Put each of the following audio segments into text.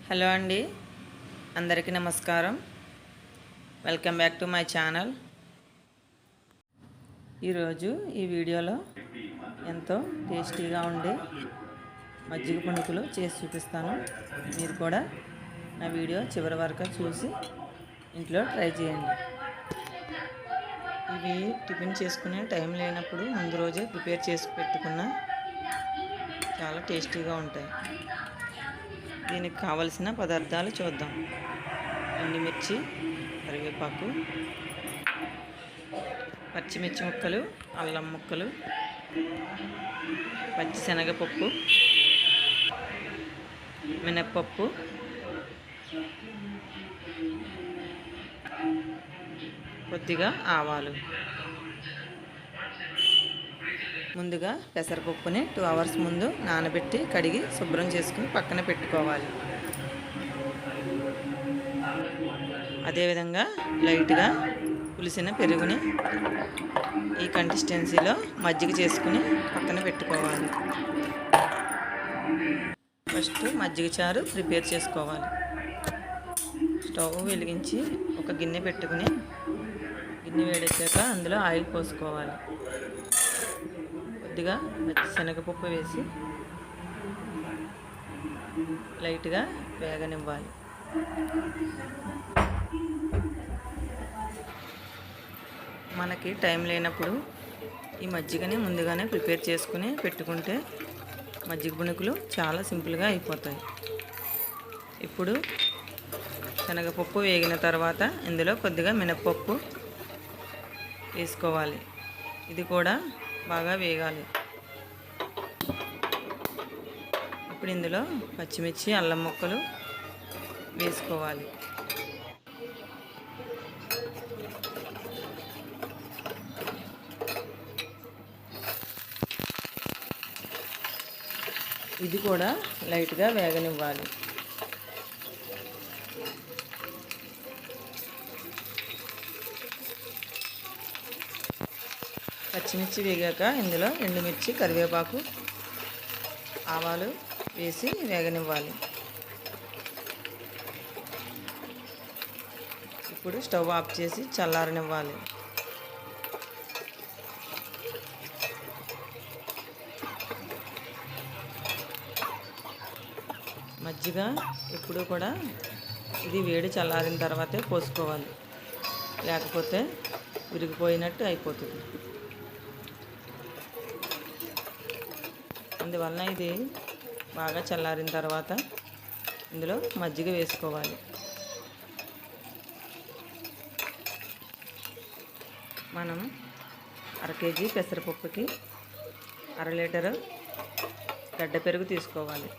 Hello అండి, అందరికీ నమస్కారం. Welcome back to my channel. ఈరోజు ఈ వీడియోలో ఎంతో టేస్టీగా ఉండే మజ్జిగ పునుకులు చేసి చూపిస్తాను. మీరు కూడా నా వీడియో చివరి వరకు చూసి ఇంట్లో ట్రై చేయండి. ఇవి టిఫిన్ చేసుకునే టైం లేనప్పుడు ముందు రోజే ప్రిపేర్ చేసి పెట్టుకున్న చాలా టేస్టీగా ఉంటాయి. దీనికి కావలసిన పదార్థాలు చూద్దాం. ఎండుమిర్చి, కరివేపాకు, పచ్చిమిర్చి ముక్కలు, అల్లం ముక్కలు, పచ్చిశనగపప్పు, మినప్పప్పు, కొద్దిగా ఆవాలు. ముందుగా పెసరపప్పుని 2 అవర్స్ ముందు నానబెట్టి కడిగి శుభ్రం చేసుకుని పక్కన పెట్టుకోవాలి. అదేవిధంగా లైట్గా పులిసిన పెరుగుని ఈ కన్సిస్టెన్సీలో మజ్జిగ చేసుకుని పక్కన పెట్టుకోవాలి. ఫస్ట్ మజ్జిగ చారు ప్రిపేర్ చేసుకోవాలి. స్టవ్ వెలిగించి ఒక గిన్నె పెట్టుకుని గిన్నె వేడెక్కాక అందులో ఆయిల్ పోసుకోవాలి. కొద్దిగా శనగపప్పు వేసి లైట్గా వేగనివ్వాలి. మనకి టైం లేనప్పుడు ఈ మజ్జిగని ముందుగానే ప్రిపేర్ చేసుకుని పెట్టుకుంటే మజ్జిగ పునుకులు చాలా సింపుల్గా అయిపోతాయి. ఇప్పుడు శనగపప్పు వేగిన తర్వాత ఇందులో కొద్దిగా మినప్పప్పు వేసుకోవాలి. ఇది కూడా బాగా వేగాలి. ఇప్పుడు ఇందులో పచ్చిమిర్చి, అల్లం ముక్కలు వేసుకోవాలి. ఇది కూడా లైట్గా వేగనివ్వాలి. పచ్చిమిర్చి వేగాక ఇందులో ఎండుమిర్చి, కరివేపాకు, ఆవాలు వేసి వేగనివ్వాలి. ఇప్పుడు స్టవ్ ఆఫ్ చేసి చల్లారనివ్వాలి. మజ్జిగ ఎప్పుడూ కూడా ఇది వేడి చల్లారిన తర్వాతే పోసుకోవాలి, లేకపోతే విరిగిపోయినట్టు అయిపోతుంది. అందువలన ఇది బాగా చల్లారిన తర్వాత ఇందులో మజ్జిగ వేసుకోవాలి. మనం 1/2 కేజీ పెసరపప్పుకి 1/2 లీటరు గడ్డ పెరుగు తీసుకోవాలి.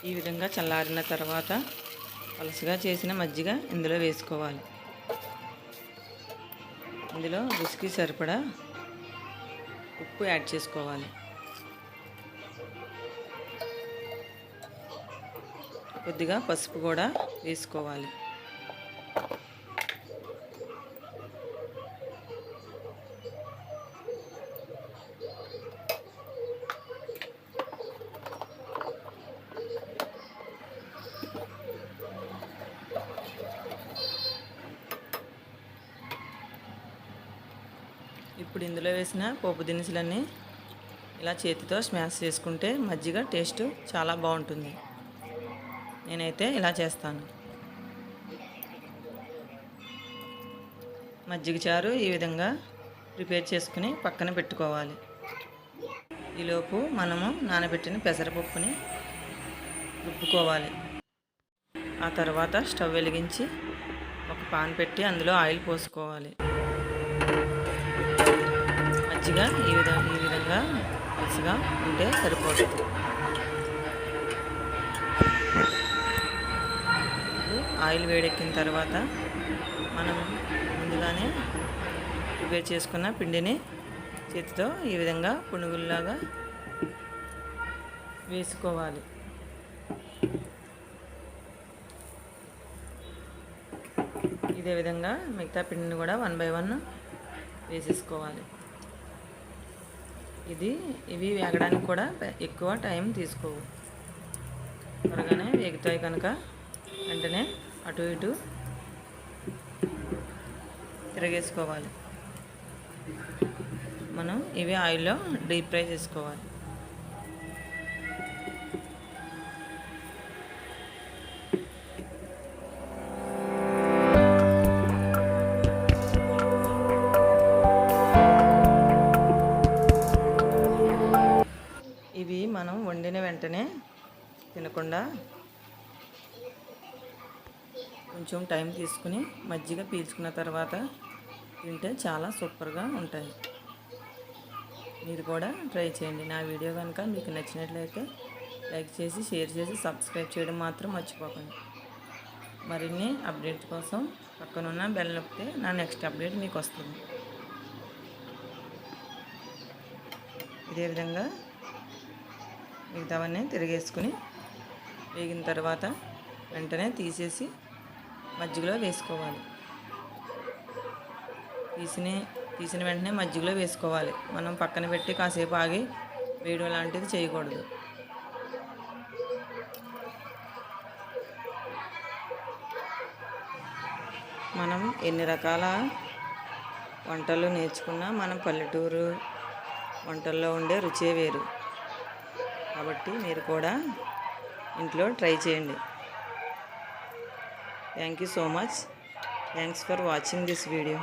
ఈ విధంగా చల్లారిన తర్వాత పలుచగా చేసిన మజ్జిగ ఇందులో వేసుకోవాలి. ఇందులో రుచికి సరిపడా ఉప్పు యాడ్ చేసుకోవాలి. కొద్దిగా పసుపు కూడా వేసుకోవాలి. ఇప్పుడు ఇందులో వేసిన పోపు దినుసులన్నీ ఇలా చేతితో స్మాష్ చేసుకుంటే మజ్జిగ టేస్ట్ చాలా బాగుంటుంది. నేనైతే ఇలా చేస్తాను. మజ్జిగ చారు ఈ విధంగా ప్రిపేర్ చేసుకుని పక్కన పెట్టుకోవాలి. ఈలోపు మనము నానబెట్టిన పెసరపప్పుని రుబ్బుకోవాలి. ఆ తర్వాత స్టవ్ వెలిగించి ఒక పాన్ పెట్టి అందులో ఆయిల్ పోసుకోవాలి. మజ్జిగ ఈ విధంగా పలుచగా ఉంటే సరిపోతుంది. ఆయిల్ వేడెక్కిన తర్వాత మనం ముందుగానే ప్రిపేర్ చేసుకున్న పిండిని చేతితో ఈ విధంగా పునుగుల్లాగా వేసుకోవాలి. ఈ ఇదే విధంగా మిగతా పిండిని కూడా 1 బై 1 వేసేసుకోవాలి. ఇవి వేగడానికి కూడా ఎక్కువ టైం తీసుకోవు, త్వరగానే వేగుతాయి కనుక వెంటనే అటు ఇటు తిరగేసుకోవాలి. మనం ఇవి ఆయిల్లో డీప్ ఫ్రై చేసుకోవాలి. ఇవి మనం వండిన వెంటనే తినకుండా కొంచెం టైం తీసుకుని మజ్జిగ పీల్చుకున్న తర్వాత తింటే చాలా సూపర్గా ఉంటాయి. మీరు కూడా ట్రై చేయండి. నా వీడియో కనుక మీకు నచ్చినట్లయితే లైక్ చేసి, షేర్ చేసి, సబ్స్క్రైబ్ చేయడం మాత్రం మర్చిపోకండి. మరిన్ని అప్డేట్ కోసం పక్కనున్న బెల్ నొక్కితే నా నెక్స్ట్ అప్డేట్ మీకు వస్తుంది. ఇదే విధంగా మిగతావన్నీ తిరిగేసుకుని వేగిన తర్వాత వెంటనే తీసేసి మజ్జిగలో వేసుకోవాలి. తీసిన వెంటనే మజ్జిగలో వేసుకోవాలి. మనం పక్కన పెట్టి కాసేపు ఆగి వేయడం లాంటిది చేయకూడదు. మనం ఎన్ని రకాల వంటలు నేర్చుకున్నా మన పల్లెటూరు వంటల్లో ఉండే రుచే వేరు. కాబట్టి మీరు కూడా ఇంట్లో ట్రై చేయండి. Thank you so much. Thanks for watching this video.